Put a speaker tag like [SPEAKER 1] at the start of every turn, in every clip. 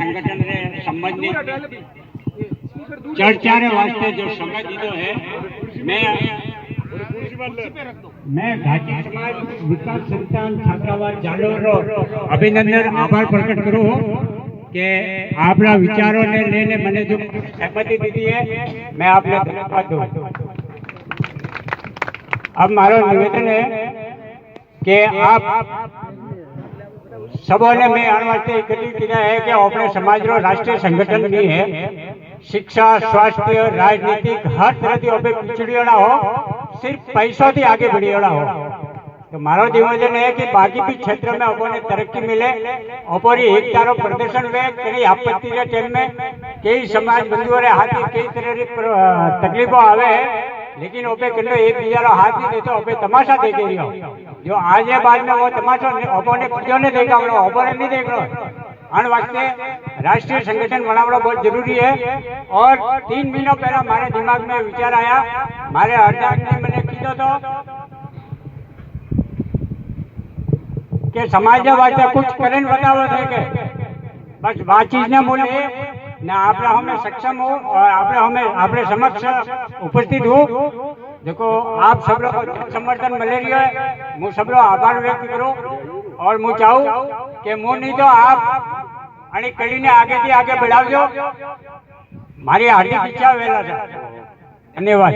[SPEAKER 1] संगठन ने संबंधित चर्चा रे वास्ते जो समय दीधो है, मैं घाटी समाज विकास संस्थान छात्रावास जालोर अभिनंदन आभार प्रकट करूं कि आपना विचारों ने लेने मैंने जो सहमति दी है, मैं आपने धन्यवाद दूं। अब मारो निवेदन है कि आप सबोने में आने वास्ते इकट्ठी किया है कि अपने समाज रो राष्ट्रीय संगठन भी है, शिक्षा, स्वास्थ्य, राजनीतिक हर तरह की ओपे पिछड़ियोड़ा हो, सिर्फ पैसों थी आगे बढ़ियोड़ा हो। तो मारो निवेदन है कि बाकी भी क्षेत्र में अपने तरक्की मिले, अपनी एकता रो प्रदर्शन में कई आपत्ति के टाइम में कई समाज बंधुओं रे हाथी कई तरह की तकलीफों आवे है, लेकिन ओपे कंडो एक बीजा रो हाथ नहीं देतो, ओपे तमाशा देखे रहो। जो आज है बाद में वो तमाशा अपने खुद ने देखा, अपने नहीं देख रहा। अन वास्ते राष्ट्रीय संगठन बनावना बहुत जरूरी है। और 3 महीनों पहला हमारे दिमाग में विचार आया, हमारे अध्यक्ष ने मैंने कीधो तो कि समाज वास्ते कुछ करन बतावो थे के बस बातचीत ने बोले ना आपने हमें सक्षम हो और आपने हमें आपने समक्ष उपस्थित हो। देखो आप सब लोग समर्थन मिले रही है, मैं सब लोग आभार व्यक्त करूं और मैं चाहूं कि मैं नहीं तो आप आणि कड़ी ने आगे थी आगे बढ़ावजो, मारी हार्दिक इच्छा वेला है। धन्यवाद।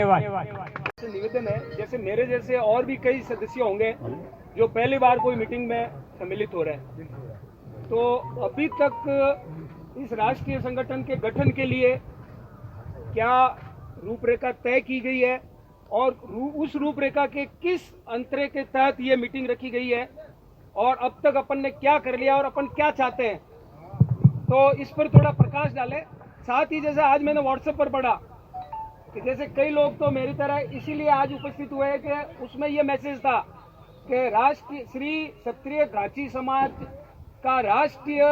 [SPEAKER 2] निवेदन है, जैसे मेरे जैसे और भी कई सदस्य होंगे जो पहली बार कोई मीटिंग में सम्मिलित हो रहे हैं, तो अभी तक इस राष्ट्रीय संगठन के गठन के लिए क्या रूपरेखा तय की गई है और उस रूपरेखा के किस अंतरे के तहत ये मीटिंग रखी गई है और अब तक अपन ने क्या कर लिया और अपन क्या चाहते हैं, तो इस पर थोड़ा प्रकाश डालें। साथ ही जैसे आज मैंने व्हाट्सएप पर पढ़ा कि जैसे कई लोग तो मेरी तरह इसीलिए आज उपस्थित हुए हैं कि उसमें यह मैसेज था कि राष्ट्रीय श्री क्षत्रिय घाची समाज का राष्ट्रीय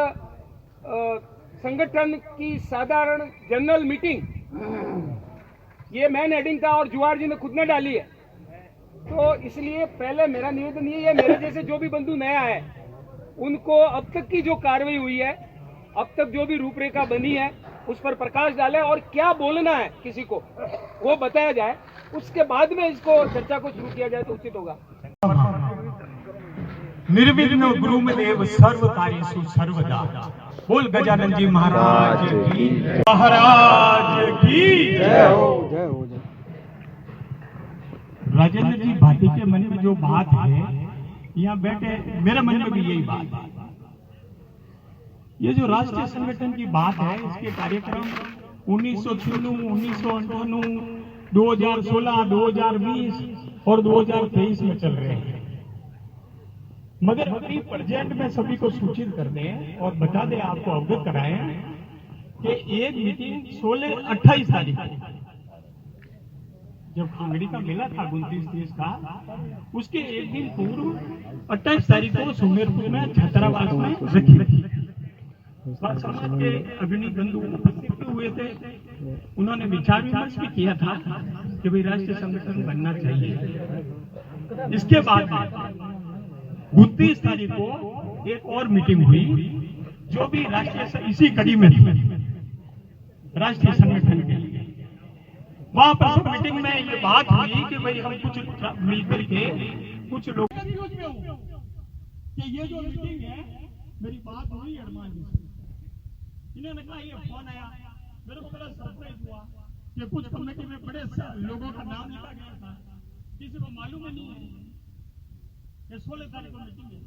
[SPEAKER 2] संगठन की साधारण जनरल मीटिंग, ये मैन हेडिंग था और जुआर जी ने खुद ने डाली है। तो इसलिए पहले मेरा निवेदन ये है, मेरे जैसे जो भी बंधु नया है उनको अब तक की जो कार्रवाई हुई है, अब तक जो भी रूपरेखा बनी है उस पर प्रकाश डालें और क्या बोलना है किसी को वो बताया जाए, उसके बाद में इसको चर्चा को शुरू किया जाए तो उचित होगा।
[SPEAKER 3] निर्विघ्न गुरुदेव सर्व कार्येषु सर्वदा। बोल गजानन जी महाराज की जय हो। राजेंद्र जी भाटी के मन में जो बात है, यहाँ बैठे मेरे मन में भी यही बात है। ये जो राष्ट्रीय संगठन की बात है, इसके कार्यक्रम 1996, 1998, 2016, 2020 और 2023 में चल रहे हैं। मगर अभी प्रेजेंट में सभी को सूचित कर दें और बता दें, आपको अवगत कराएं कि एक मीटिंग 28 तारीख जब कांगड़ी का मेला था 29-30 का, उसके एक दिन पूर्व 28 तारीख को सुमेरपुर में छात्रावास में रखी। समाज के अग्रणी बंधु उपस्थित हुए थे, उन्होंने विचार विमर्श भी किया था कि भाई राष्ट्रीय संगठन बनना चाहिए। इसके बाद 29 तारीख को एक और मीटिंग हुई जो भी राष्ट्रीय इसी कड़ी में थी, राष्ट्रीय संगठन के लिए। वहां पर सब मीटिंग में ये बात हुई कि भाई हम कुछ मिलकर के कुछ लोग कि ये जो मीटिंग है, मेरी बात हुई हनुमान जी से, इन्होंने कहा ये फोन आया, मेरे को बड़ा सरप्राइज हुआ कि कुछ कमेटी में बड़े लोगों का नाम लिखा गया था, किसी को मालूम नहीं है कि 16 तारीख को मीटिंग है।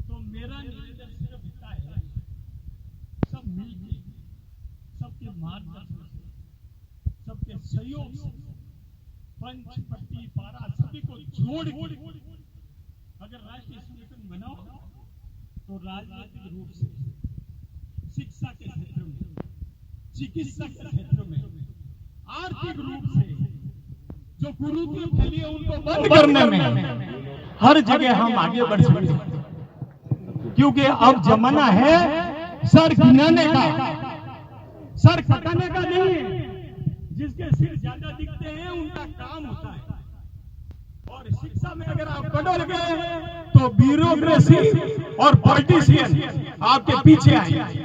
[SPEAKER 3] तो मेरा निवेदन सिर्फ इतना है, सब मिलकर सबके मार्गदर्शन से, सबके सहयोग से, पंच पट्टी पारा सभी को जोड़ के अगर राष्ट्रीय संगठन बनाओ तो राजनीतिक रूप से, शिक्षा के क्षेत्र में, चिकित्सा के क्षेत्र में, आर्थिक रूप से जो कुरीति फैली है उनको बंद करने में हर जगह हम आगे बढ़ सकते हैं। क्योंकि अब जमाना है सर गिनाने का, सर कटाने का नहीं। जिसके सिर ज्यादा दिखते हैं उनका काम होता है। और शिक्षा में अगर आप बदल गए तो ब्यूरोक्रेसी और पॉलिटिशियन आपके पीछे आएंगे,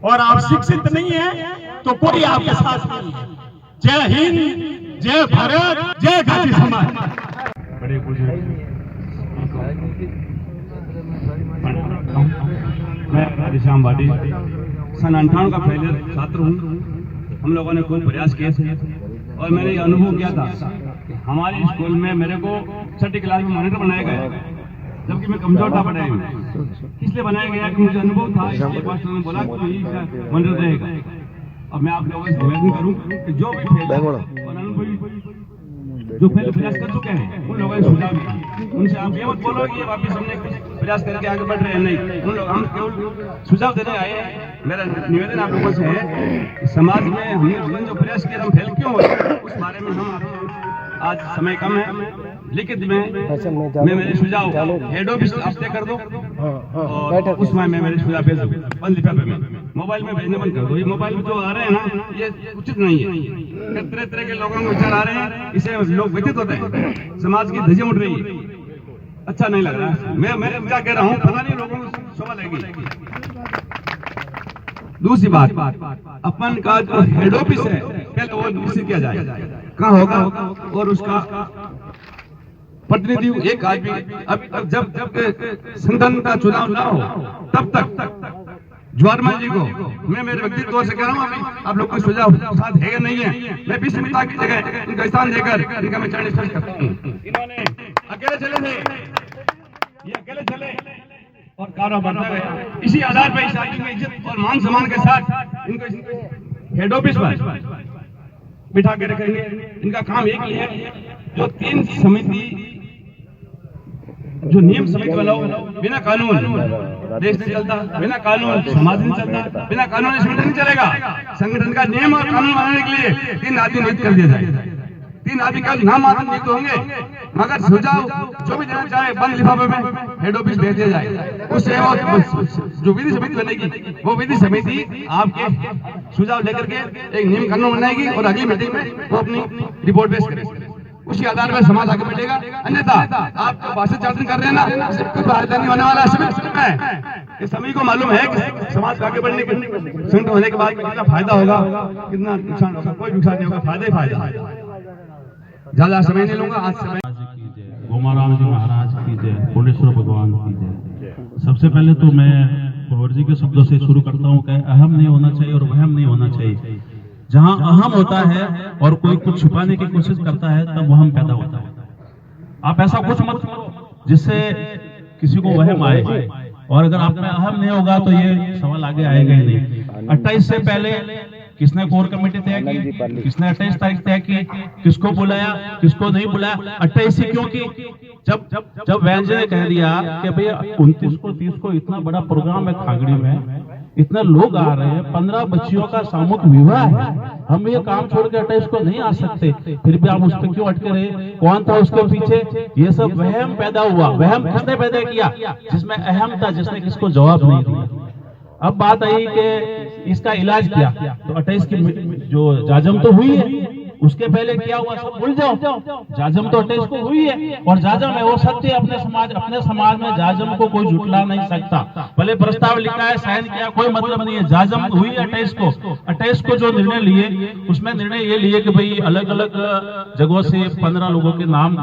[SPEAKER 3] और आप शिक्षित नहीं है तो कोई आपके साथ नहीं है। जय हिंद, जय भारत, जय घाटी समाज। बड़े मैं राधेश्याम वाडी सन 98 का फेलियर छात्र हूँ। हम लोगों ने खूब प्रयास किए थे और मैंने ये अनुभव किया था कि हमारे स्कूल में मेरे को छठी क्लास में मॉनिटर बनाया गया, जबकि मैं कमजोर था पढ़ाई में। इसलिए बनाया गया कि मुझे अनुभव था, इसलिए मास्टर ने बोला कि यही मॉनिटर रहेगा। अब मैं आप लोगों से निवेदन करूं कि जो भी और अनुभवी जो पहले प्रयास कर चुके हैं उन लोगों ने सुझाव दिया, उनसे आप ये मत बोलो कि वापिस हमने प्रयास करके आगे बढ़ रहे हैं, नहीं, उन लोग हम केवल सुझाव देने आए हैं। मेरा निवेदन आप लोगों से है कि समाज में हमने जो प्रयास किया हम फेल क्यों होते हैं उस बारे में हम आज समय कम है, लिखित में मैं मेरे सुझाव हेड ऑफिस हफ्ते कर दो और उसमें मैं मेरे सुझाव भेज दूँ बंद लिफाफे में, मोबाइल में भेजने बंद कर दो। ये मोबाइल में जो आ रहे हैं ना ये उचित नहीं है, तरह तरह के लोगों के विचार आ रहे हैं, इससे लोग व्यथित होते हैं, समाज की धज्जियां उठ रही है, अच्छा नहीं लग रहा। मैं क्या कह रहा हूँ पता नहीं लोगों को शोभा लगेगी। दूसरी बात, अपन का जो हेड ऑफिस है पहले वो निश्चित किया जाए कहाँ होगा और उसका प्रतिनिधि एक आदमी। अभी तक जब संगठन का चुनाव ना हो तब तक ज्वारमान जी को मैं मेरे व्यक्तित्व तौर से कह रहा हूँ, अभी आप लोग को सुझाव साथ है या नहीं है, मैं विस्मिता की जगह इनका स्थान देकर इनका मैं चरण स्पर्श करता हूँ। इन्होंने अकेले चले थे, ये अकेले चले और कारोबार बढ़ता गया। इसी आधार पर इस आदमी में इज्जत और मान सम्मान के साथ इनको हेड ऑफिस पर बिठा के रखेंगे। इनका काम एक ही है, जो 3 समिति जो नियम समिति वाला बिना कानून देश नहीं चलता, बिना कानून समाज नहीं चलता, बिना कानून संगठन नहीं चलेगा। संगठन का नियम और कानून बनाने के लिए 3 आदमी नियुक्त कर दिया जाए। 3 आदमी का नाम आदमी नियुक्त होंगे, मगर सुझाव जो भी देना चाहे बंद लिफाफे में हेड ऑफिस भेज दिया जाए। उससे जो विधि समिति बनेगी वो विधि समिति आपके सुझाव लेकर के एक नियम कानून बनाएगी और अगली मीटिंग में वो अपनी रिपोर्ट पेश करेगी। उसी आधार पर समाज आगे बढ़ेगा। अन्यथा आप जो भाषण चालन कर रहे हैं ना, इससे कोई फायदा नहीं होने वाला है। ये सभी को मालूम है कि समाज को आगे बढ़ने के संगठन होने के बाद कितना फायदा होगा, कितना नुकसान होगा। कोई नुकसान नहीं होगा, फायदा ही फायदा। ज्यादा समय नहीं लूंगा। आज समय
[SPEAKER 4] गोमाराम जी महाराज की जय, कोटेश्वर भगवान की जय। सबसे पहले तो मैं पवार जी के शब्दों से शुरू करता हूँ कि अहम नहीं होना चाहिए और वहम नहीं होना चाहिए। जहां अहम होता है और कोई कुछ छुपाने की कोशिश करता है तब वहम पैदा होता है। आप ऐसा कुछ मत करो जिससे किसी को वहम आए, और अगर आप में अहम नहीं होगा तो ये सवाल आगे आएगा ही नहीं। 28 से पहले किसने कोर कमेटी तय की, किसने 28 तारीख तय की, किसको बुलाया, किसको नहीं बुलाया। 28 ही क्यों की? जब वैंजय ने कह दिया कि भैया 29 को 30 को इतना बड़ा प्रोग्राम है खागड़ी में, इतने लोग आ रहे हैं, 15 बच्चियों का सामूहिक विवाह है, हम ये काम छोड़ के 28 को नहीं आ सकते, फिर भी आप उस पर क्यों अटके रहे? कौन था उसके पीछे? ये सब वहम पैदा हुआ। वहम किसने पैदा किया? जिसमें अहम था, जिसने किसको जवाब नहीं दिया। अब बात आई कि इसका इलाज क्या, तो 28 की जो जाजम तो हुई है, उसके पहले क्या हुआ सब भूल जाओ। जाजम तो 28 को हुई है और जाजम है वो सत्य। अपने समाज में जाजम को कोई झुटला नहीं सकता। भले प्रस्ताव लिखा है, साइन किया, कोई मतलब नहीं है। जाजम हुई है 28 को। 28 को जो निर्णय लिए उसमें निर्णय ये लिए कि भाई अलग अलग जगहों से 15 लोगों के नाम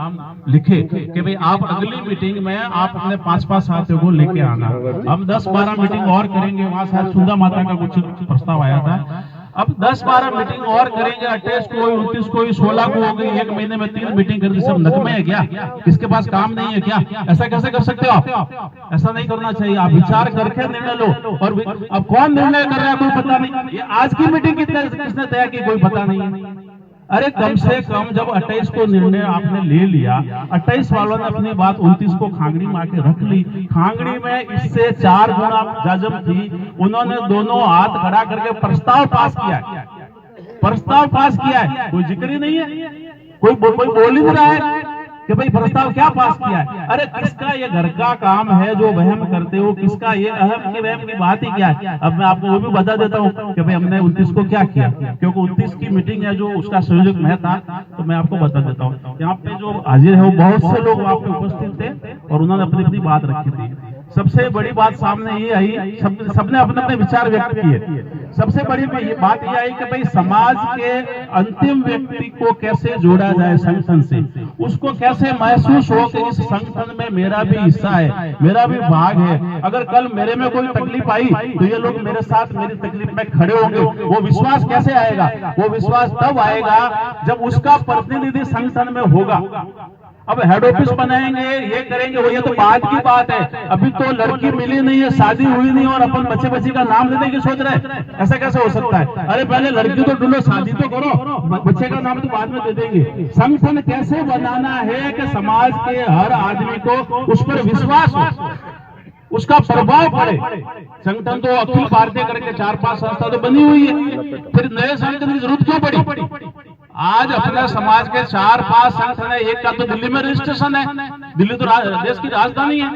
[SPEAKER 4] लिखे कि भाई आप अगली मीटिंग में आप अपने 5-5 साथियों को लेके आना। हम 10-12 मीटिंग और करेंगे। वहां शायद सुंदा माता का कुछ प्रस्ताव आया था। अब 10-12 मीटिंग और करेंगे। 28 को, 29 को, 16 को हो गई। 1 महीने में 3 मीटिंग करके सब नकमे है क्या? किसके पास काम नहीं है क्या? ऐसा कैसे कर सकते हो आप? ऐसा नहीं करना चाहिए। आप विचार करके निर्णय लो। और अब कौन निर्णय कर रहा है कोई पता नहीं। ये आज की मीटिंग किसने तय की कोई पता नहीं है। अरे कम से कम जब 28 को निर्णय आपने ले लिया, 28 वालों ने अपनी बात 29 को खांगड़ी में आके रख ली। खांगड़ी में इससे 4 गुना जाजम थी। उन्होंने दोनों हाथ खड़ा करके प्रस्ताव पास किया है। प्रस्ताव पास किया है, कोई जिक्र ही नहीं है, कोई बोल ही नहीं रहा है। कि भाई प्रस्ताव क्या पास किया है। अरे किसका ये घर का काम है जो वहम करते हो, किसका ये अहम की वहम की बात ही क्या है। अब मैं आपको वो भी बता देता हूँ कि भाई हमने 29 को क्या किया, क्योंकि 29 की मीटिंग है जो उसका संयोजक मैं था, तो मैं आपको बता देता हूँ। यहाँ पे जो हाजिर है वो बहुत से लोग वहाँ पे उपस्थित थे और उन्होंने अपनी अपनी बात रखी थी। सबसे बड़ी बात सामने ये आई, सबने अपने अपने विचार व्यक्त किए। सबसे बड़ी बात ये आई कि भाई समाज के अंतिम व्यक्ति को कैसे जोड़ा जाए संगठन से, उसको कैसे महसूस हो कि इस संगठन में मेरा भी हिस्सा है, मेरा भी भाग है। अगर कल मेरे में कोई तकलीफ आई तो ये लोग मेरे साथ मेरी तकलीफ में खड़े होंगे। वो विश्वास कैसे आएगा? वो विश्वास तब आएगा जब उसका प्रतिनिधि संगठन में होगा। अब हेड ऑफिस बनाएंगे, ये करेंगे, वो ये तो बाद की बात है। अभी तो लड़की मिली नहीं है, शादी हुई नहीं और अपन बच्चे बच्ची का नाम देने की सोच रहे हैं, ऐसा कैसे हो सकता है? अरे पहले लड़की तो ढूंढो, शादी तो करो, बच्चे का नाम तो बाद में दे देंगे। संगठन कैसे बनाना है कि समाज के हर आदमी को उस पर विश्वास हो, उसका प्रभाव पड़े। संगठन तो अखिल भारतीय करके 4-5 संस्था तो बनी हुई है, फिर नए संगठन की जरूरत क्यों पड़ी? आज अपने समाज के 4-5 संगठन है, एक का तो दिल्ली में रजिस्ट्रेशन है, दिल्ली तो देश की राजधानी है।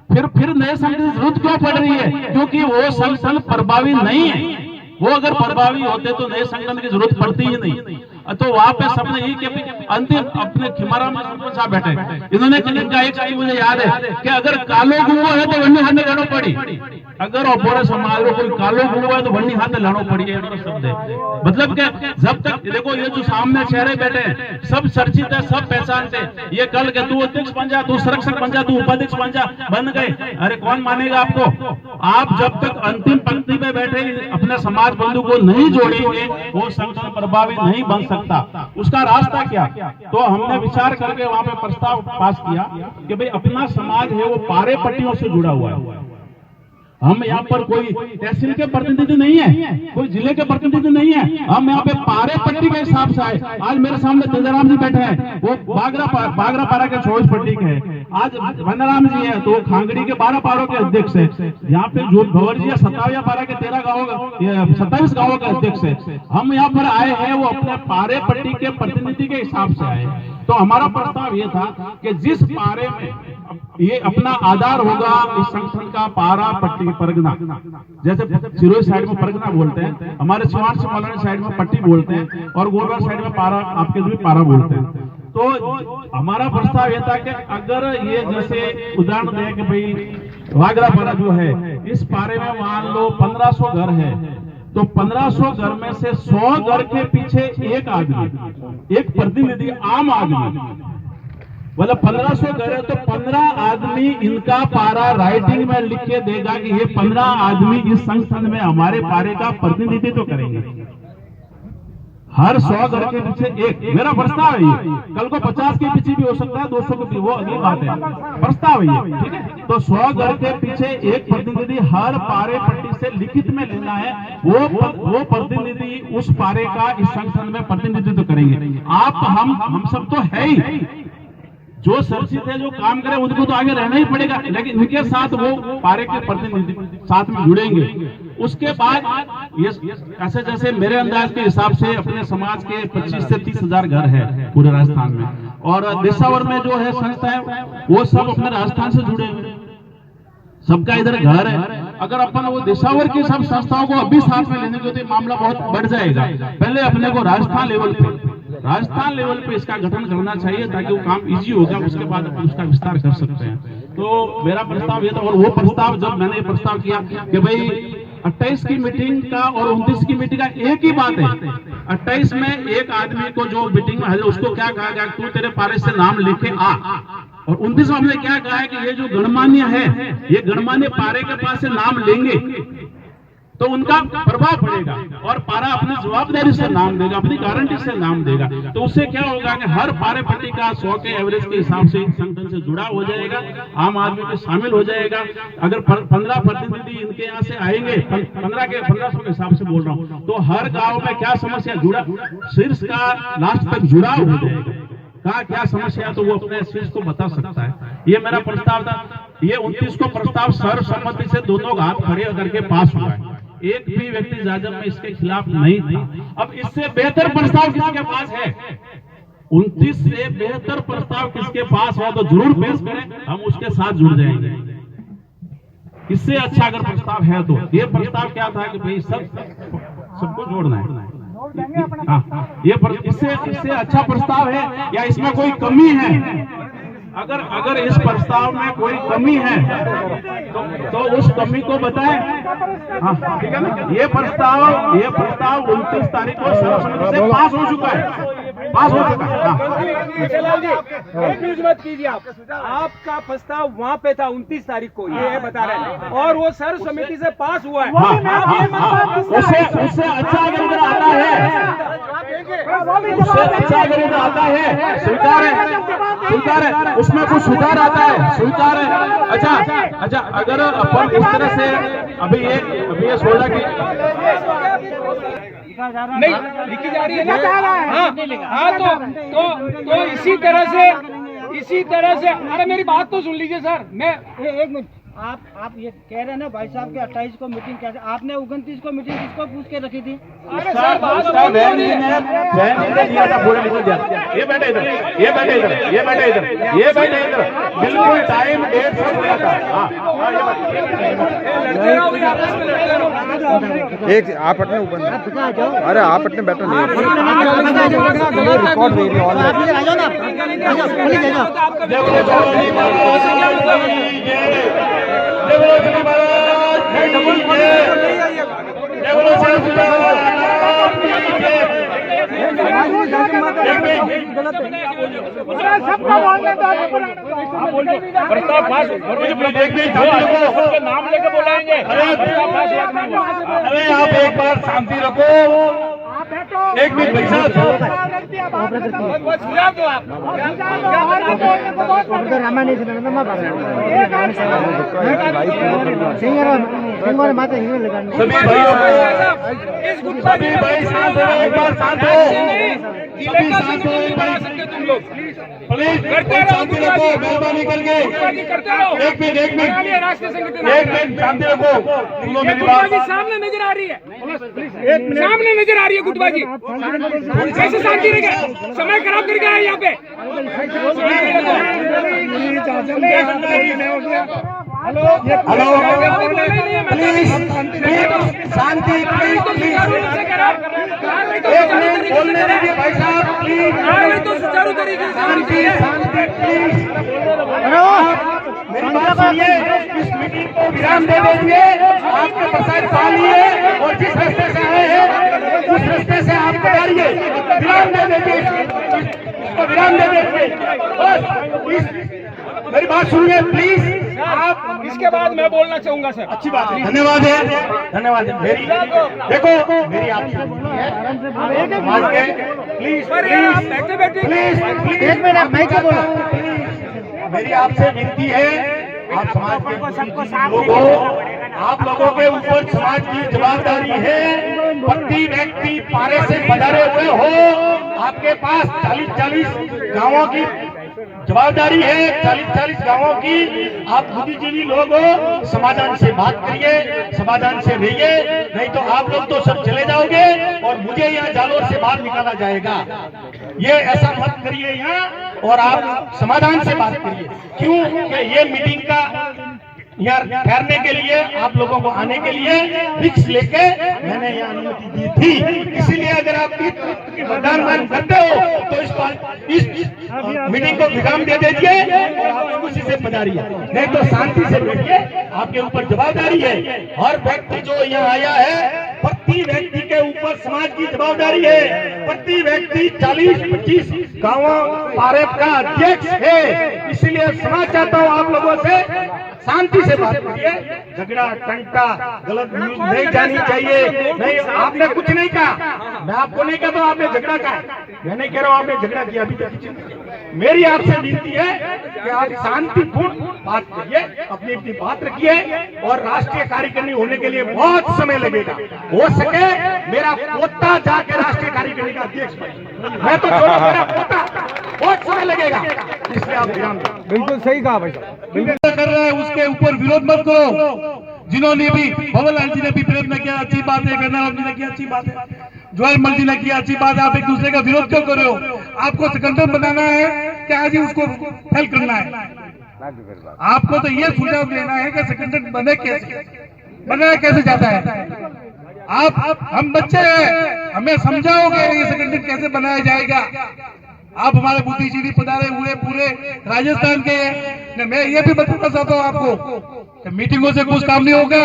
[SPEAKER 4] फिर नए संगठन की जरूरत क्यों पड़ रही है? क्योंकि वो संगठन प्रभावी नहीं है। वो अगर प्रभावी होते तो नए संगठन की जरूरत पड़ती ही नहीं। तो वहां पे सबने ही कि अंतिम अपने खिमारा में सरपंच साहब बैठे, इन्होंने कहा एक मुझे याद है कि अगर कालो गुंगो है तो वन्नी हाथ लड़ो पड़ी, अगर पूरे समाज में कोई कालो गुंगो है तो वन्नी हाथ लड़ो पड़ी है। शब्द है, मतलब कि जब तक देखो ये जो सामने चेहरे बैठे हैं सब चर्चित है, सब पहचानते। ये कल के तू अध्यक्ष बन जा, तू संरक्षक बन जा, तू उपाध्यक्ष बन जा, बन गए। अरे कौन मानेगा आपको? आप जब तक अंतिम पंक्ति में बैठे अपने समाज बंधु को नहीं जोड़ेंगे वो संगठन प्रभावी नहीं बन सकता। उसका रास्ता क्या? तो हमने विचार करके वहां पे प्रस्ताव पास किया कि भाई अपना समाज है वो पारे पट्टियों से जुड़ा हुआ है। हम यहाँ पर कोई तहसील के प्रतिनिधि नहीं है, कोई जिले के प्रतिनिधि नहीं है, हम यहाँ पे पारे पट्टी के हिसाब से आए। आज मेरे सामने तेजाराम जी बैठे हैं, वो बागरा पारा के 24 पट्टी के हैं। आज वंदराम जी है तो खांगड़ी के 12 पारों के अध्यक्ष है। यहाँ पे जो भंवर जी है 27 पारा के 27 गाँवों के अध्यक्ष है। हम यहाँ पर आए हैं वो अपने पारे पट्टी के प्रतिनिधि के हिसाब से आए। तो हमारा प्रस्ताव ये था कि जिस पारे में ये अपना आधार होगा इस संगठन का पारा पट्टी परगना, जैसे सिरोही साइड में परगना बोलते हैं, हमारे छिवाड़ से मौलाना साइड में पट्टी बोलते हैं और गोलवार साइड में पारा, आपके भी पारा बोलते हैं। तो हमारा प्रस्ताव यह था कि अगर ये जैसे उदाहरण दें कि भाई वागरा पारा जो है इस पारे में मान लो 1500 घर है, तो 1500 घर में से 100 घर के पीछे एक आदमी, एक प्रतिनिधि, आम आदमी, मतलब 1500 घर है तो 15 आदमी इनका पारा राइटिंग में लिख के देगा कि ये 15 आदमी इस संगठन में हमारे पारे का प्रतिनिधित्व करेंगे। हर 100 घर के पीछे एक, मेरा प्रस्ताव है ये। कल को 50 के पीछे भी हो सकता है, 200 के पीछे, वो अगली बात है, प्रस्ताव है ये, ठीक है। तो 100 घर के पीछे एक प्रतिनिधि हर पारे पट्टी से लिखित में लेना है। वो प्रतिनिधि उस पारे का इस संगठन में प्रतिनिधित्व करेंगे। आप हम सब तो है ही, जो चर्चित है, जो काम करे उनको तो आगे रहना ही पड़ेगा, लेकिन इनके साथ वो पारे के प्रतिनिधि साथ में जुड़ेंगे। उसके बाद ये ऐसे जैसे मेरे अंदाज के हिसाब से अपने समाज के 25 से 30 हजार घर है पूरे राजस्थान में, और देशावर में जो है संस्था है वो सब अपने राजस्थान से जुड़े हुए, सबका इधर घर है। अगर अपन वो देशावर की सब संस्थाओं को अभी साथ में लेने के तो मामला बहुत बढ़ जाएगा। पहले अपने को राजस्थान लेवल पे इसका गठन करना चाहिए ताकि वो काम इजी होगा, उसके बाद अपन उसका विस्तार कर सकते हैं। तो मेरा प्रस्ताव ये था, और वो प्रस्ताव जब मैंने ये प्रस्ताव किया कि भाई 28 की मीटिंग का और 29 की मीटिंग का एक ही बात है। 28 में एक आदमी को जो मीटिंग में हाजिर उसको क्या कहा गया, तू तेरे पारे से नाम लेके आ, और 29 में हमने क्या कहा है कि ये जो गणमान्य है, ये गणमान्य पारे के पास से नाम लेंगे तो उनका प्रभाव पड़ेगा और पारा अपनी जवाबदारी से नाम देगा, अपनी गारंटी से नाम देगा। तो उससे क्या होगा कि हर पारे पट्टी का 100 के एवरेज के हिसाब से संगठन से जुड़ा हो जाएगा, आम आदमी में शामिल हो जाएगा। अगर 15 प्रतिनिधि इनके यहाँ से आएंगे, 1500 के हिसाब से बोल रहा हूँ, तो हर गाँव में क्या समस्या जुड़ा, शीर्ष का लास्ट तक जुड़ाव हो जाएगा। कहा क्या समस्या तो वो अपने शीर्ष को बता सकता है। ये मेरा प्रस्ताव था। ये 29 को प्रस्ताव सर्वसम्मति से दोनों हाथ खड़े करके पास हुआ है, एक भी व्यक्ति जाजम में इसके खिलाफ नहीं था। अब इससे बेहतर प्रस्ताव किसके पास है? 29 से बेहतर प्रस्ताव किसके पास है तो जरूर पेश करें, हम उसके साथ जुड़ जाएंगे। इससे अच्छा अगर प्रस्ताव है तो ये प्रस्ताव क्या था कि भाई सबको जोड़ना है। हाँ, इससे अच्छा प्रस्ताव है या इसमें कोई कमी है? अगर इस प्रस्ताव में कोई कमी है तो उस कमी को बताएं। हाँ, ठीक है ना। ये प्रस्ताव 29 तारीख को सर्वसम्मति से पास हो चुका है।
[SPEAKER 2] विजयलाल जी, एक न्यूज मत कीजिए आप। आपका प्रस्ताव वहाँ पे था 29 तारीख को, ये बता रहे हैं, और वो सर्व समिति से पास हुआ है।
[SPEAKER 4] उससे अच्छा अगर इधर आता है, उससे अच्छा अगर इधर आता है, स्वीकार है, उसमें कुछ सुधार आता है, स्वीकार है। अच्छा, अगर अपन इस तरह से अभी ये 16 की
[SPEAKER 2] नहीं लिखी जा रही है ना। हाँ, तो इसी तरह से अरे मेरी बात तो सुन लीजिए सर। मैं
[SPEAKER 5] एक मिनट, आप ये कह रहे हैं ना भाई साहब के 28 को मीटिंग कैसे, आपने 29 को मीटिंग किसको पूछ के रखी थी?
[SPEAKER 2] अरे सर बात
[SPEAKER 4] ये बैठे इधर बिल्कुल टाइम डेट से बोला था।
[SPEAKER 6] एक आप अपने ऊपर, अरे आप अपने बैठो रिकॉर्ड दे रही
[SPEAKER 2] नाम लेके बुलाएंगे।
[SPEAKER 4] अरे आप एक बार शांति रखो, एक मिनट भाई साहब। सभी भाई शांत हो, एक बार शांत हो, सभी शांत हो, प्लीज शांति रखो, मेहरबानी करके। एक मिनट शांति रखो, सुनो मेरी बात।
[SPEAKER 2] सामने नजर आ रही है, सामने नजर आ रही है गुटबा जी। कैसे शांति रहेगा? समय खराब करके आए यहाँ पे।
[SPEAKER 1] हेलो प्लीज शांति, एक मिनट बोलने दीजिए भाई साहब, प्लीज
[SPEAKER 2] तो सुचारू तरीके से
[SPEAKER 1] शांति प्लीज। मेरी बात सुनिए, इस मीटिंग को विराम दे दीजिए। आपके प्रसाद पा लिए और जिस रास्ते से आए हैं उस रास्ते से आप कटारिए, विराम दे दीजिए, इसको विराम दे दीजिए बस। मेरी बात सुनिए प्लीज।
[SPEAKER 2] आप इसके बाद मैं बोलना चाहूंगा सर।
[SPEAKER 1] अच्छी बात है, धन्यवाद है। मेरी देखो, मेरी आपसे प्लीज
[SPEAKER 5] एक मिनट, मैं क्या बोला?
[SPEAKER 1] मेरी आपसे विनती है, आप समाज के लोगों, आप लोगों के ऊपर समाज की जवाबदारी है। प्रति व्यक्ति पारे से पधारे हुए हो, आपके पास 40-40 गांवों की जवाबदारी है, 40-40 गांवों की। आप बुद्धिजीवी लोग हो, समाधान से बात करिए, समाधान से रहिए, नहीं तो आप लोग तो सब चले जाओगे और मुझे यहाँ जालोर से बाहर निकाला जाएगा। ये ऐसा मत करिए यहाँ, और आप समाधान से बात करिए। क्यों कि ये मीटिंग का यहाँ ठहरने के लिए, आप लोगों को आने के लिए रिक्स लेके मैंने यहाँ अनुमति दी थी। इसीलिए अगर आप मतदान करते हो तो इस मीटिंग को विराम दे दीजिए और आप खुशी से पधारिए, नहीं तो शांति से बैठिए। आपके ऊपर जवाबदारी है, हर व्यक्ति जो यहाँ आया है, प्रति व्यक्ति के ऊपर समाज की जवाबदारी है। प्रति व्यक्ति 40-25 गांवों पारेप का अध्यक्ष है। इसीलिए समाज चाहता हूँ आप लोगों से शांति से बात करिए। झगड़ा टंटा गलत न्यूज नहीं जानी चाहिए। नहीं, आपने कुछ नहीं कहा, मैं आपको नहीं कहता आपने झगड़ा कहा, मैं नहीं कह रहा हूँ आपने झगड़ा किया, अभी तक। मेरी आपसे विनती है कि आप शांतिपूर्ण बात करिए, अपनी अपनी बात रखिए, और राष्ट्रीय कार्यकारिणी होने के लिए बहुत समय लगेगा। हो सके मेरा पोता जाके राष्ट्रीय कार्यकारिणी का अध्यक्ष बने, मैं तो छोड़ो, मेरा पोता, बहुत समय लगेगा। इसलिए आप ध्यान दें।
[SPEAKER 6] बिल्कुल सही कहा भाई साहब,
[SPEAKER 4] कर रहे हैं उसके ऊपर विरोध मत करो। जिन्होंने भी, भवनलाल जी ने भी प्रयत्न किया, अच्छी बात है, गन्नाराम जी ने किया, अच्छी बात है, ज्वाल मल जी ने किया, अच्छी बात है। आप एक दूसरे का विरोध क्यों कर रहे हो?
[SPEAKER 7] आपको संगठन बनाना है कि आज ही उसको फेल करना है? आपको तो ये सुझाव देना है कि संगठन बने कैसे, बनाया कैसे जाता है। आप हम बच्चे हैं, हमें समझाओगे ये संगठन कैसे बनाया जाएगा। आप हमारे बुद्धिजीवी पधारे हुए पूरे राजस्थान के हैं। मैं ये भी बताना चाहता हूँ आपको कि मीटिंगों से कुछ काम नहीं होगा,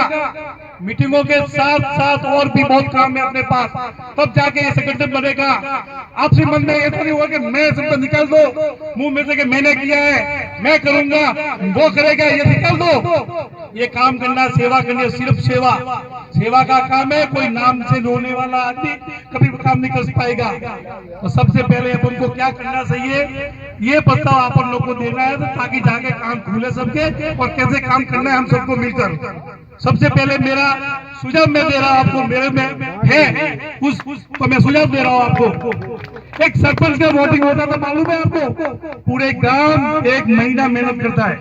[SPEAKER 7] मीटिंगों के साथ साथ और भी बहुत काम है अपने पास, तब जाके ये संगठन बनेगा। आपसे मन में ऐसा नहीं होगा कि मैं सबको निकाल दो मुंह में से कि मैंने किया है, मैं करूंगा, वो करेगा, ये निकाल दो। ये काम करना, सेवा करनी, सिर्फ सेवा, सेवा का काम है। कोई नाम से रोने वाला आदमी कभी काम नहीं कर पाएगा। तो सबसे पहले अपन को क्या करना चाहिए, ये प्रस्ताव अपन लोग को देना है, तो ताकि जाके काम खुले सबके, और कैसे काम करना है हम सबको मिलकर। सबसे पहले मेरा सुझाव मैं दे रहा हूं आपको, मेरे में है उस तो मैं सुझाव दे रहा हूं आपको। एक सरपंच का वोटिंग होता था, मालूम है आपको? पूरे गांव एक महीना मेहनत करता है,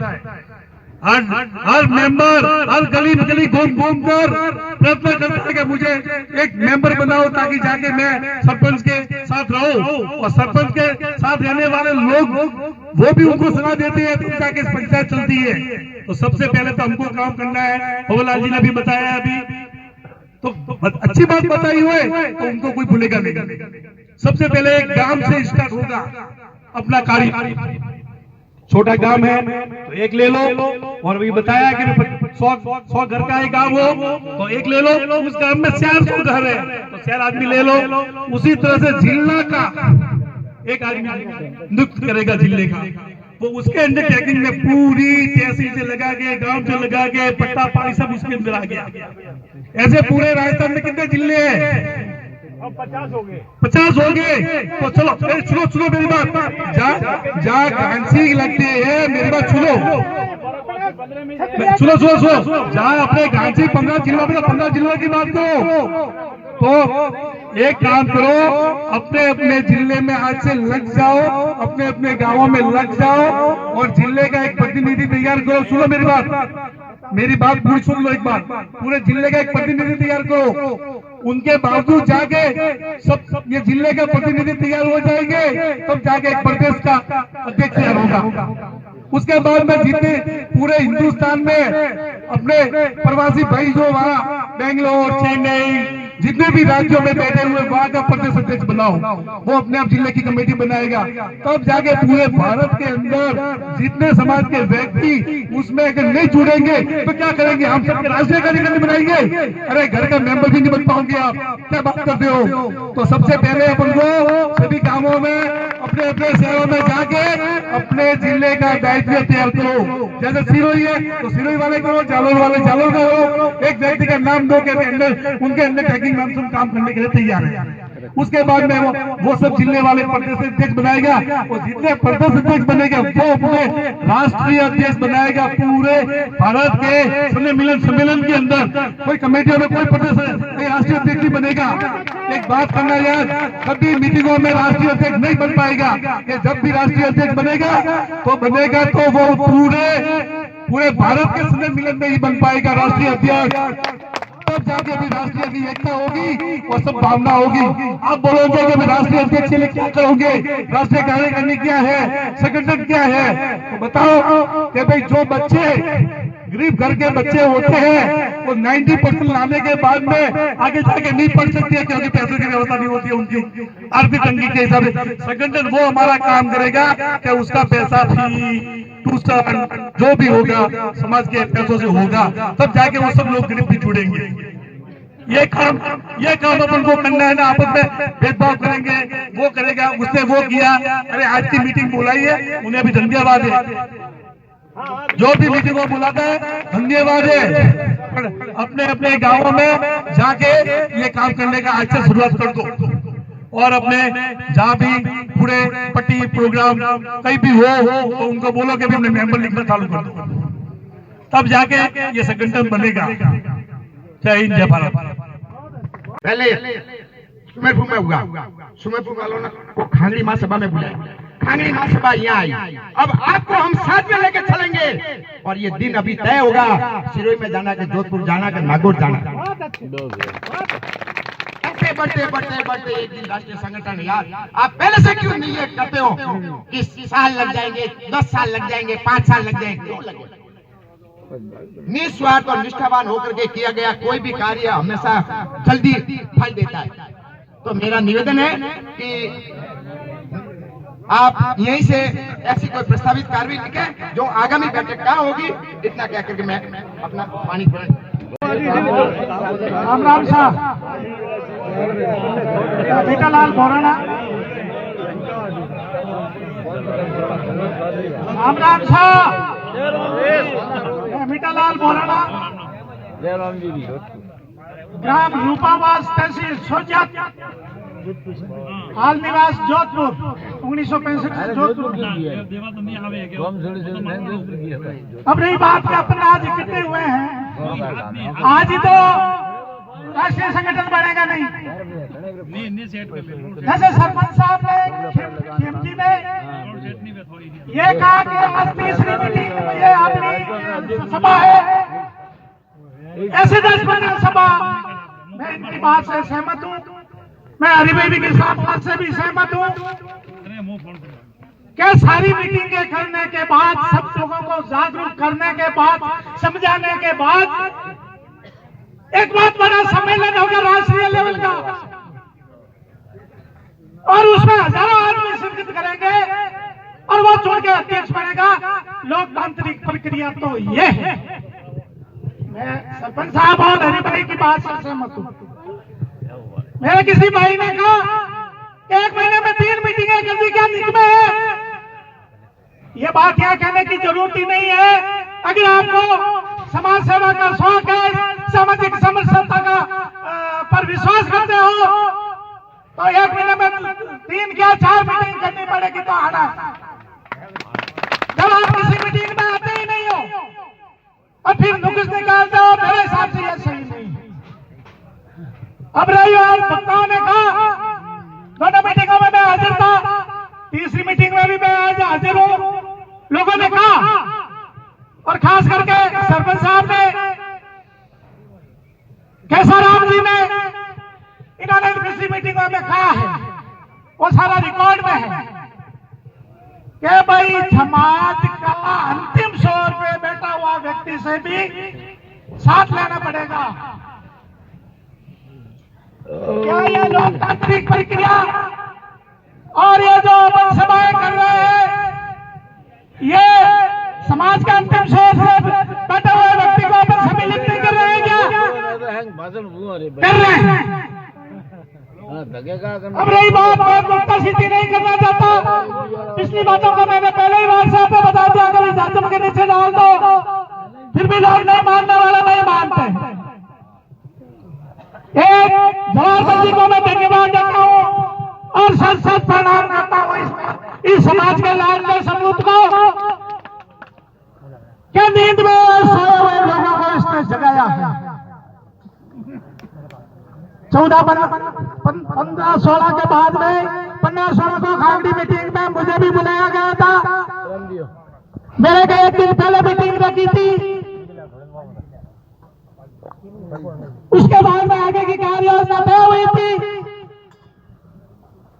[SPEAKER 7] हर मेंबर हर गली गली घूम कर प्रयत्न करता है कि मुझे एक मेंबर बनाओ ताकि जाके मैं सरपंच के साथ रहूं, और सरपंच के साथ रहने वाले लोग वो भी उनको सलाह देते हैं, तो जाके पंचायत चलती है। तो सबसे पहले तो हमको काम करना है। भवलाल जी ने भी बताया अभी, तो अच्छी बात बताई हुए तो उनको कोई भूलेगा नहीं। सबसे पहले एक गांव से स्टार्ट होगा अपना कार्य। छोटा गांव है तो एक ले लो, और अभी बताया कि 100 घर का एक गांव हो तो एक ले लो, उस गांव में 400 घर है तो 4 आदमी ले लो। उसी तरह से जिला का एक आदमी नियुक्त करेगा, जिले का, वो उसके अंडर टेकिंग में पूरी तहसील से लगा के, गांव से लगा के, पट्टा पानी सब उसके अंदर आ गया। ऐसे पूरे राजस्थान में कितने जिले हैं? 50 हो गए। तो चलो सुनो मेरी बात, जहाँ घांसी लगते हैं, मेरी बात सुनो, जहाँ अपने घांसी 15 जिलों में, 15 जिलों की बात करो, तो एक काम करो, अपने अपने जिले में आज से लग जाओ, अपने अपने गांवों में लग जाओ, और जिले का एक प्रतिनिधि तैयार करो। सुनो मेरी बात पूरी सुन लो एक बार। पूरे जिले का एक प्रतिनिधि तैयार करो, उनके बावजूद जाके सब ये जिले का प्रतिनिधि तैयार हो जाएंगे, तब जाके एक प्रदेश का अध्यक्ष तैयार होगा। उसके बाद में जितने पूरे हिंदुस्तान में अपने प्रवासी भाई जो वहाँ बेंगलोर, चेन्नई, जितने भी राज्यों में बैठे हुए, वहाँ का प्रदेश अध्यक्ष बनाओ, वो अपने आप जिले की कमेटी बनाएगा। तब जाके पूरे भारत के अंदर जितने समाज के व्यक्ति उसमें अगर नहीं जुड़ेंगे तो क्या करेंगे? हम सबके राष्ट्रीय कार्यक्रम बनाएंगे? अरे घर का मेंबर भी नहीं बन पाओगे आप, क्या बात करते हो? तो सबसे पहले अपन को सभी गांवों में, अपने अपने शहरों में जाके अपने जिले का दायित्व तैयार करो। जैसे सिरोही है तो सिरोही वाले करो, जालोर वाले जालोर करो, एक व्यक्ति का नाम दो के अंदर उनके अंदर टैगिंग नाम से काम करने के लिए तैयार है। उसके बाद में वो सब जिले वाले प्रदेश अध्यक्ष बनाएगा, और जितने प्रदेश अध्यक्ष बनेगा वो अपने राष्ट्रीय अध्यक्ष बनाएगा। पूरे भारत के सम्मेलन के अंदर कोई कमेटियों में कोई प्रदेश राष्ट्रीय अध्यक्ष नहीं बनेगा। एक बात करना याद, कभी मीटिंगों में राष्ट्रीय अध्यक्ष नहीं बन पाएगा। कि जब भी राष्ट्रीय अध्यक्ष बनेगा तो वो पूरे भारत के सम्मेलन में ही बन पाएगा राष्ट्रीय अध्यक्ष। तब जाके भी राष्ट्रीय की एकता होगी और सब भावना होगी। आप बोलोगे कि मैं राष्ट्रीय अध्यक्ष के लिए क्या करोगे, राष्ट्रीय कार्यकारिणी क्या है, संगठन क्या है, तो बताओ कि भाई जो बच्चे गरीब घर के बच्चे होते हैं वो 90% लाने के बाद में आगे जाके नहीं पढ़ सकते हैं, क्योंकि पैसों की व्यवस्था नहीं होती है उनकी आर्थिक तंगी के हिसाब से। संगठन वो हमारा काम करेगा कि उसका पैसा फी ट्यूशन जो भी होगा समाज के पैसों से होगा, तब जाके वो सब लोग गरीब भी जुड़ेंगे। ये काम अपन को करना है ना। आपस में भेदभाव करेंगे, वो करेगा, उसने वो किया। अरे आज की मीटिंग बुलाई है, उन्हें भी धन्यवाद है। जो भी मीटिंग को बुलाता है धन्यवाद है। अपने अपने गांवों में जाके ये काम करने का आज से शुरुआत कर दो, और अपने जहाँ भी पूरे पट्टी प्रोग्राम कहीं भी हो तो उनको बोलो कि भी अपने मेंबर लिखना चालू कर दो, तब जाके ये संगठन बनेगा। जय हिंद, जय भारत।
[SPEAKER 8] पहले सुमेरपुर में हुआ, सुमेरपुर वालों ने को खांगड़ी महासभा में बुलाया, खांगड़ी महासभा यहाँ आई। अब आपको हम साथ में लेके चलेंगे, और ये दिन अभी तय होगा, सिरोही में जाना, के जोधपुर जाना, के नागौर जाना। ऐसे बढ़ते बढ़ते बढ़ते बढ़ते एक दिन राष्ट्रीय संगठन यार आप पहले से क्यों नहीं ये करते हो कि साल लग जाएंगे, 10 साल लग जाएंगे, 5 साल लग जाएंगे, क्यों लगे? निस्वार्थ और निष्ठावान होकर के किया गया कोई भी कार्य हमेशा जल्दी फल देता है। तो मेरा निवेदन है कि आप यहीं से ऐसी कोई प्रस्तावित कार्रवाई लिखें जो आगामी बैठक कहाँ होगी, इतना कह करके मैं अपना पानी
[SPEAKER 7] राम राम साहब, मीठालाल बोराना। राम राम साहब, मीठालाल बोराना, ग्राम रूपावास, तहसील सोजात, हाल निवास जोधपुर, 1965 जोधपुर। अब रही बात कि अपन आज इकट्ठे हुए हैं, आज ही तो राष्ट्रीय संगठन बनेगा नहीं। जैसे सरपंच साहब ने खेमजी ने ये कहा कि आज तीसरी मीटिंग में ये आपकी सभा है, ऐसे 10-15 सभा, मैं इनकी बात से सहमत हूँ। मैं हरिभाई के साथ बात से भी सहमत हूँ कि सारी मीटिंगें करने के बाद, सब लोगों को जागरूक करने के बाद, समझाने के बाद एक बहुत बड़ा सम्मेलन होगा राष्ट्रीय लेवल का, और उसमें हजारों आदमी शिरकत करेंगे और वो चुन के अध्यक्ष बनेगा। लोकतांत्रिक प्रक्रिया तो ये है। मैं सरपंच साहब और हरिभाई की बात से सहमत हूँ। मेरे किसी भाई ने कहा कि 1 महीने में 3 मीटिंगें कर दी, क्या निकमे है? ये बात यहाँ कहने की जरूरत ही नहीं है। अगर आपको समाज सेवा का शौक है, सामाजिक समरसता का पर विश्वास करते हो, तो 1 महीने में 3 या 4 मीटिंग करनी पड़ेगी तो आना। जब आप किसी मीटिंग में आते ही नहीं हो और फिर नुक्स निकालते हो, मेरे हिसाब से यह सही नहीं है। अब रही और वक्ताओं ने कहा, दोनों मीटिंगों में मैं हाजिर था, तीसरी मीटिंग में भी मैं आज हाजिर हूँ। लोगों ने कहा, और खास करके सरपंच साहब ने, केसाराम जी ने, इन्होंने पिछली मीटिंगों में कहा है, वो सारा रिकॉर्ड में है कि भाई समाज का अंतिम छोर पे बैठा हुआ व्यक्ति से भी साथ लेना पड़ेगा। क्या ये लोकतांत्रिक प्रक्रिया और ये जो अपन सभाएं कर रहे हैं, ये समाज का अंतिम छोर से बैठे हुए व्यक्ति को अपन सम्मिलित नहीं कर रहे हैं क्या? कर रहे हैं। अब रही बात, मैं नुक्ताचीनी नहीं करना चाहता। पिछली बातों को मैंने पहले ही बात साहब को बता दिया, अगर जातम के नीचे डाल दो फिर भी लोग नहीं मानने वाले नहीं मानते। एक जवाहर जी को मैं धन्यवाद देता हूँ और सत प्रणाम करता हूँ इस समाज के लाडले सपूत को, क्या नींद में सोए हुए लोगों को इसने जगाया है। 14-15-16 के बाद में 15-16 को खावड़ी मीटिंग में मुझे भी बुलाया गया था। मेरे को 1 दिन पहले मीटिंग रखी थी, उसके बाद में आगे की कार्य योजना तय हुई थी,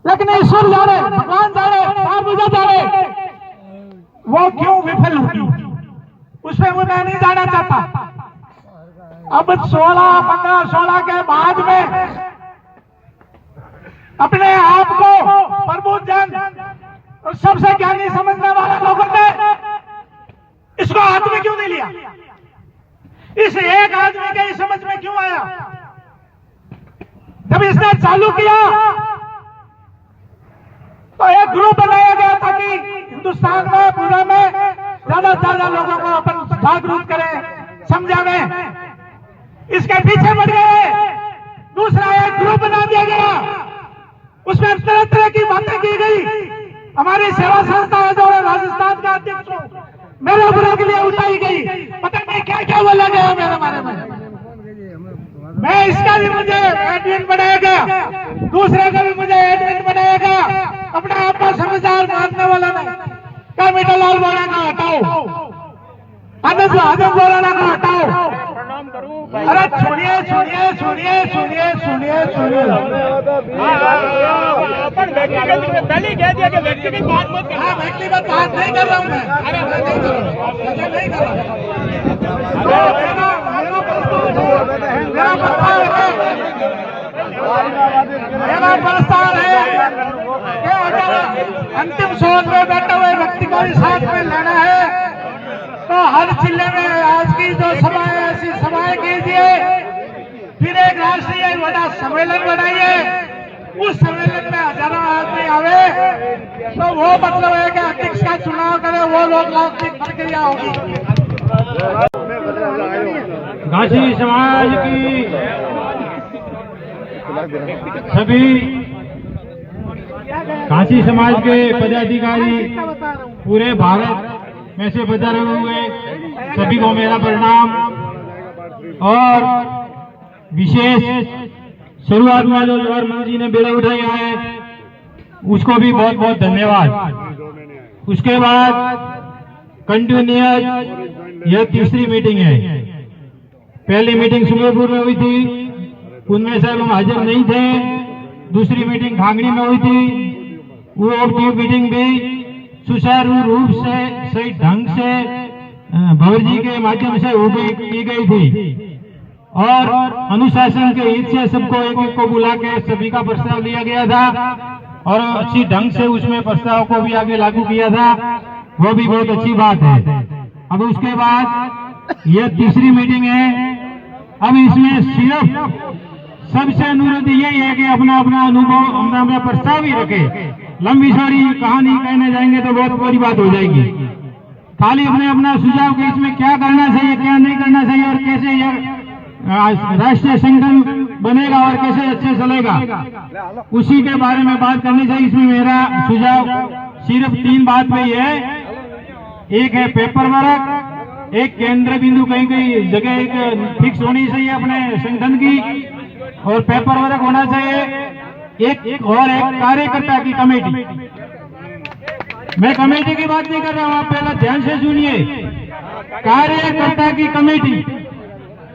[SPEAKER 7] लेकिन ईश्वर जाने, भगवान जाने, मुझे जाने वो क्यों विफल हुई, उसमें मैं नहीं जाना चाहता। अब 15-16 के बाद में अपने आप को प्रबुद्ध जन और सबसे ज्ञानी समझने वाले लोगों ने इसको हाथ में क्यों नहीं लिया? इस एक आदमी के इस समझ में क्यों आया? जब इसने चालू किया तो एक ग्रुप बनाया गया था कि हिंदुस्तान में पूरे में ज्यादा से ज्यादा लोगों को अपन जागरूक करें, समझावें। इसके पीछे बढ़ गए, दूसरा एक ग्रुप बना दिया गया, उसमें तरह तरह की बातें की गई। हमारी सेवा संस्था है जो राजस्थान का अध्यक्ष हूं, मेरे ऊपर के लिए उठाई गई, पता नहीं क्या क्या बोला गया मेरे बारे में। मैं इसका भी मुझे एडमिन बनाया गया, दूसरे का भी मुझे एडमिन बनाया गया। अपने आप को समझदार मानने वाला नहीं, क्या मीठालाल बोराना को हटाओ, आनंद बोराना को हटाओ। अरे सुनिए सुनिए सुनिए सुनिए सुनिए सुनिए
[SPEAKER 2] अपन व्यक्तिगत में पहले ही कह दिया कि व्यक्तिगत बात मत करना।
[SPEAKER 7] हाँ, व्यक्तिगत बात नहीं कर रहा हूँ मैं। अरे मैं नहीं कर रहा हूँ, नहीं कर रहा मेरा प्रस्ताव है कि अगर अंतिम सोच में बैठे हुए व्यक्ति को भी साथ में लेना है तो हर जिले में आज की जो सभा है ऐसी सभाएं कीजिए, फिर एक राष्ट्रीय बड़ा सम्मेलन बनाइए, उस सम्मेलन में हजारों आदमी आवे तो वो मतलब है कि अध्यक्ष का चुनाव करे, वो लोकतांत्रिक प्रक्रिया होगी।
[SPEAKER 3] घासी समाज की सभी घासी समाज के पदाधिकारी पूरे भारत में से पधारे हुए सभी को मेरा प्रणाम और विशेष शुरुआत में जो जवाहर मंच जी ने बेड़ा उठाया है उसको भी बहुत बहुत धन्यवाद। उसके बाद कंटिन्यूअस यह तीसरी मीटिंग है। पहली मीटिंग सुमेरपुर में हुई थी, उनमें साहब हम हाजिर नहीं थे। दूसरी मीटिंग खांगड़ी में हुई थी, वो मीटिंग भी सुचारू रूप से सही ढंग से भंवर जी के माध्यम से की गई थी और अनुशासन के हित से सबको एक एक को बुला के सभी का प्रस्ताव लिया गया था और अच्छी ढंग से उसमें प्रस्ताव को भी आगे लागू किया था, वो भी बहुत अच्छी बात है। अब उसके बाद यह तीसरी मीटिंग है। अब इसमें सिर्फ सबसे अनुरोध यही है कि अपना अपना अनुभव अपना प्रस्ताव ही रखे। लंबी चौड़ी कहानी कहने जाएंगे तो बहुत बड़ी बात हो जाएगी। खाली अपने अपना सुझाव कि इसमें क्या करना चाहिए क्या नहीं करना चाहिए और कैसे यह राष्ट्रीय संगठन बनेगा और कैसे अच्छे चलेगा उसी के बारे में बात करनी चाहिए। इसमें मेरा सुझाव सिर्फ 3 बात में ही है। एक है पेपर वर्क, एक केंद्र बिंदु कहीं कहीं जगह एक फिक्स होनी चाहिए अपने संगठन की और पेपर वर्क होना चाहिए। एक और एक कार्यकर्ता की कमेटी। मैं कमेटी की बात नहीं कर रहा हूं, आप पहले ध्यान से सुनिए। कार्यकर्ता की कमेटी।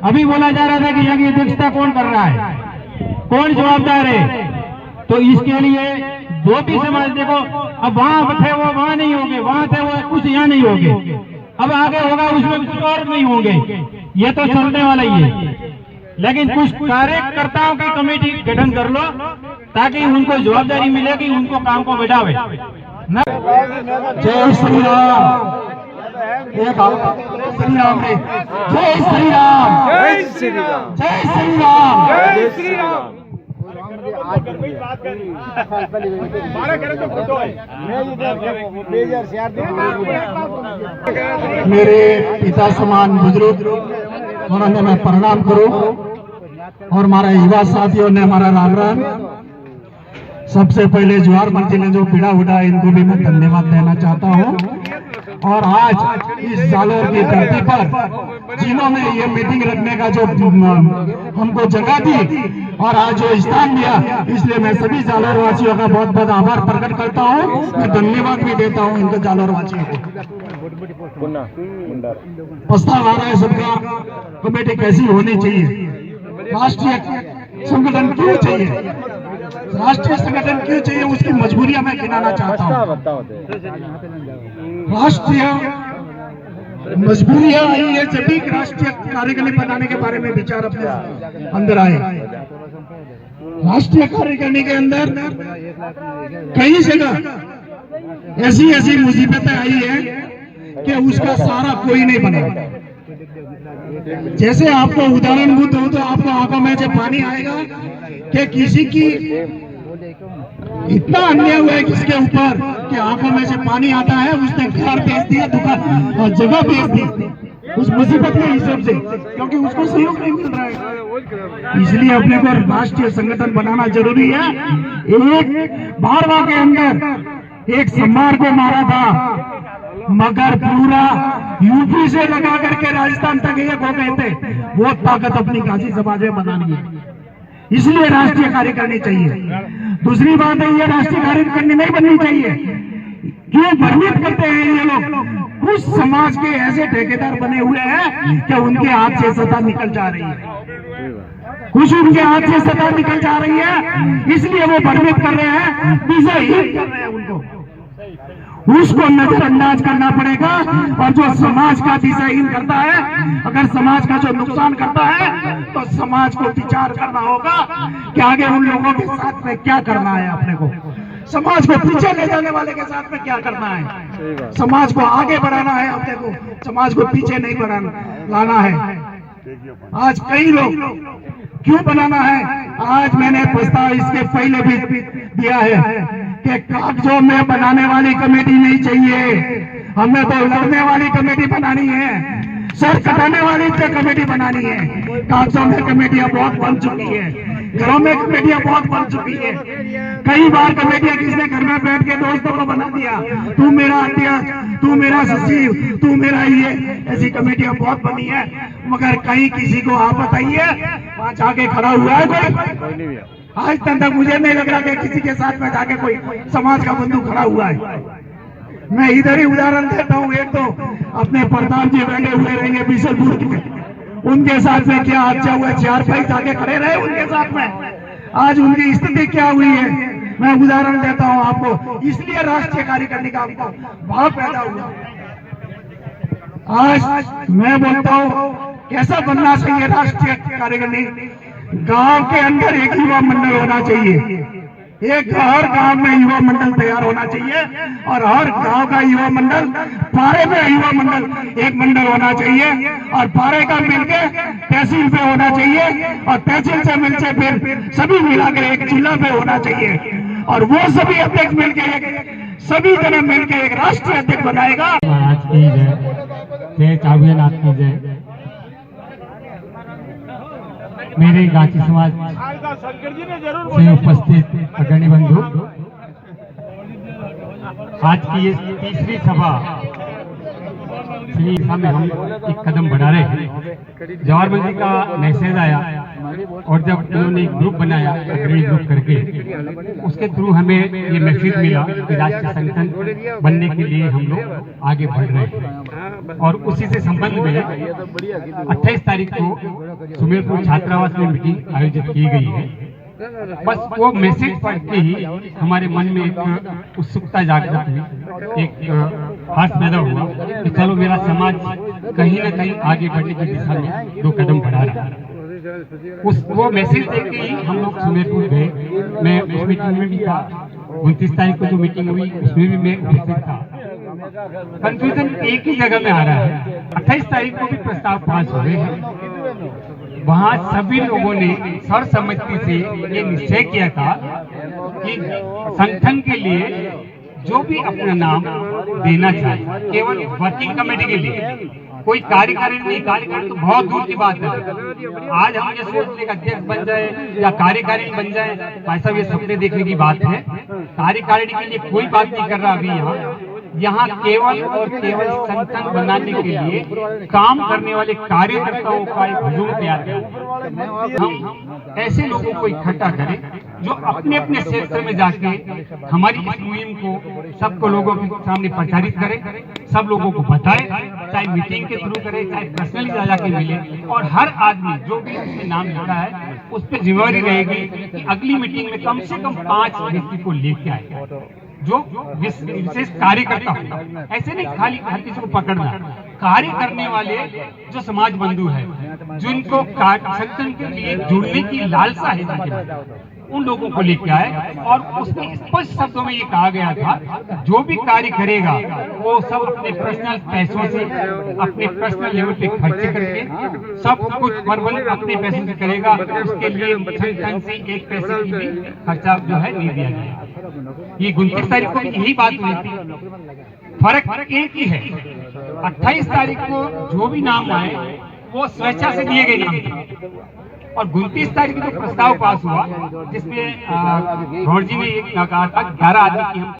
[SPEAKER 3] अभी बोला जा रहा था कि यहाँ की अध्यक्षता कौन कर रहा है, कौन जवाबदार है, तो इसके लिए जो भी समाज देखो, अब वहां थे वो वहां नहीं होंगे, वहां थे वो कुछ यहाँ नहीं होंगे, अब आगे होगा उसमें कुछ और नहीं होंगे, ये तो चलने वाला ही है। लेकिन कुछ कार्यकर्ताओं की कमेटी गठन कर लो ताकि उनको जवाबदारी मिले कि उनको काम को बढ़ावे।
[SPEAKER 7] जय श्री राम। श्री राम रे, जय श्री राम, जय श्री राम, जय श्री राम, जय श्री राम। मेरे पिता समान बुजुर्ग उन्होंने मैं प्रणाम करूं और हमारा युवा साथियों ने हमारा राम राम। सबसे पहले जवाहर मंच ने जो पीड़ा उठाया इनको भी मैं धन्यवाद देना चाहता हूं। और आज इस जालोर की धरती पर जिन्होंने ये मीटिंग रखने का जो हमको जगह दी और आज जो स्थान दिया, इसलिए मैं सभी जालोर वासियों का बहुत बहुत आभार प्रकट करता हूं। मैं धन्यवाद भी देता हूं इनको जालोर वासियों को। प्रस्ताव आ रहा है सबका, कमेटी कैसी होनी चाहिए, राष्ट्रीय संगठन क्यों चाहिए, राष्ट्रीय संगठन क्यों चाहिए, उसकी मजबूरियां मैं गिनाना चाहता हूं। राष्ट्रीय मजबूरियां आई है जब भी राष्ट्रीय कार्यकारिणी बनाने के बारे में विचार अपने अंदर आए। राष्ट्रीय कार्यकारिणी के अंदर कई जगह ऐसी ऐसी मुसीबतें आई है कि उसका सारा कोई नहीं बना। जैसे आपको उदाहरण दूं तो आपको आंखों में से पानी आएगा कि किसी की इतना अन्याय हुआ है किसके ऊपर कि आंखों में से पानी आता है, उसने घर बेच दिया, दुकान और जगह बेच दी उस मुसीबत के हिसाब से, क्योंकि उसको सहयोग नहीं मिल रहा है। इसलिए अपने को राष्ट्रीय संगठन बनाना जरूरी है। एक भारवा के अंदर एक सम्मार को मारा था, मगर पूरा यूपी से लगा करके राजस्थान तक एक हो गए थे। वो ताकत अपनी घासी समाज में बनानी है, इसलिए राष्ट्रीय कार्यकारिणी चाहिए। दूसरी बात है, ये राष्ट्रीय कार्यकारिणी नहीं बननी चाहिए। क्यों भ्रमित करते हैं ये लोग? कुछ समाज के ऐसे ठेकेदार बने हुए हैं कि उनके हाथ से सत्ता निकल जा रही है। कुछ उनके हाथ से सदा निकल जा रही है, इसलिए वो भ्रमित कर रहे हैं, दिशाहीन कर रहे हैं उनको। उसको नजरअंदाज करना पड़ेगा। और जो समाज का दिशाहीन करता है, अगर समाज का जो नुकसान करता है, तो समाज को विचार करना होगा कि आगे उन लोगों के साथ में क्या करना है। अपने को समाज को पीछे ले जाने वाले के साथ में क्या करना है। समाज को आगे बढ़ाना है, अपने को समाज को पीछे नहीं बढ़ाना लाना है। आज कई लोग क्यों बनाना है, आज मैंने प्रस्ताव इसके पहले भी दिया है कि कागजों में बनाने वाली कमेटी नहीं चाहिए, हमें तो लड़ने वाली कमेटी बनानी है, सर कटाने वाली कमेटी बनानी है। कागजों में कमेटियां बहुत बन चुकी है, घरों में कमेटियां बहुत बन चुकी है। कई बार कमेटियां किसने घर में बैठ के दोस्तों को बना दिया, तू मेरा अध्यक्ष, तू मेरा सचिव, तू मेरा ये, ऐसी कमेटियां बहुत बनी है। मगर कहीं किसी को आप बताइए वहां जाके खड़ा हुआ है कोई? आज तक मुझे नहीं लग रहा कि किसी के साथ में जाके कोई समाज का बंधु खड़ा हुआ है। मैं इधर ही उदाहरण देता हूँ। एक तो अपने प्रधान जी बैठे हुए रहेंगे बिशनपुर के, उनके साथ में क्या अच्छा हुआ, 4 भाई जाके खड़े रहे उनके साथ में, आज उनकी स्थिति क्या हुई है। मैं उदाहरण देता हूँ आपको, इसलिए राष्ट्रीय कार्यकारिणी का आपको भाव पैदा हुआ। आज मैं बोलता हूँ कैसा बनना चाहिए राष्ट्रीय कार्यकारिणी। गांव के अंदर एक युवा मंडल होना चाहिए, एक हर गांव में युवा मंडल तैयार होना चाहिए, और हर गांव का युवा मंडल, पारे में युवा मंडल एक मंडल होना चाहिए, और पारे का मिलके तहसील पे होना चाहिए, और तहसील से मिलके फिर सभी मिलाकर एक जिला पे होना चाहिए, और वो सभी अध्यक्ष मिलकर सभी जने मिलकर एक राष्ट्रीय अध्यक्ष बनाएगा।
[SPEAKER 1] महाराज की जय, काबूनाथ की जय। मेरे गांची समाज से उपस्थित अग्रणी बंधु, आज की ये तीसरी सभा में हम एक कदम बढ़ा रहे हैं। जवाहर जी का मैसेज आया, और जब उन्होंने एक ग्रुप बनाया अग्रणी ग्रुप करके, उसके थ्रू हमें ये मैसेज मिला कि राष्ट्रीय संगठन बनने के लिए हम लोग आगे बढ़ रहे हैं। और उसी से संबंध में 28 तारीख को सुमेरपुर छात्रावास में मीटिंग आयोजित की गई है। बस वो मैसेज पढ़ के ही हमारे मन में एक उत्सुकता जागृत हुई, एक हाथ पैदा हुआ कि चलो मेरा समाज कहीं ना कहीं आगे बढ़ने की दिशा में 2 कदम बढ़ा रहा है। वो मैसेज देख के ही हम लोग सुमेरपुर गए। मैं उस मीटिंग में भी था, 29 तारीख को जो मीटिंग हुई उसमें भी मैं उपस्थित था। कंफ्यूजन एक ही जगह में आ रहा है। 28 तारीख को भी प्रस्ताव पास हुए हैं, वहाँ सभी लोगों ने सर्वसम्मति से ये निश्चय किया था कि संगठन के लिए जो भी अपना नाम देना चाहे, केवल वर्किंग कमेटी के लिए, कोई कार्यकारिणी नहीं, कार्यकारिणी तो बहुत दूर की बात है। आज हम ये सोचते हैं अध्यक्ष बन जाए या कार्यकारिणी बन जाए, ऐसा ये सपने देखने की बात है। कार्यकारिणी के लिए कोई बात नहीं कर रहा अभी। यहाँ केवल और केवल संगठन बनाने के लिए काम करने वाले कार्यकर्ताओं का एक हुजूम तैयार करें। हम ऐसे लोगों को इकट्ठा करें जो अपने अपने क्षेत्र में जाके हमारी इस मुहिम को सबको लोगों के सामने प्रचारित करें, सब लोगों को बताएं, चाहे मीटिंग के थ्रू करें, चाहे पर्सनली जाके मिले। और हर आदमी जो भी उसमें नाम लिखा है उस पर जिम्मेवारी रहेगी कि अगली मीटिंग में कम से कम 5 व्यक्ति को लेके आए जो विशेष कार्य करता हो। ऐसे नहीं खाली हर किसी को पकड़ना, कार्य करने वाले जो समाज बंधु है, जिनको संगठन के लिए जुड़ने की लालसा है, उन लोगों को लेके आए। और उसमें स्पष्ट शब्दों में ये कहा गया था जो भी कार्य करेगा वो सब अपने पर्सनल पैसों से, अपने पर्सनल लेवल पे खर्चे करके सब कुछ प्रबंध अपने पैसों से करेगा। उसके लिए संगठन से 1 पैसे की भी खर्चा जो है नहीं दिया जाएगा। ये 29 तारीख को भी यही बात हुई थी। फर्क एक ही है, 28 तारीख को जो भी नाम आए वो स्वेच्छा से दिए गए नाम थे, और 29 तारीख को जो प्रस्ताव पास हुआ जिसमें गौर जी ने एक कहा था 11 आदमी की हम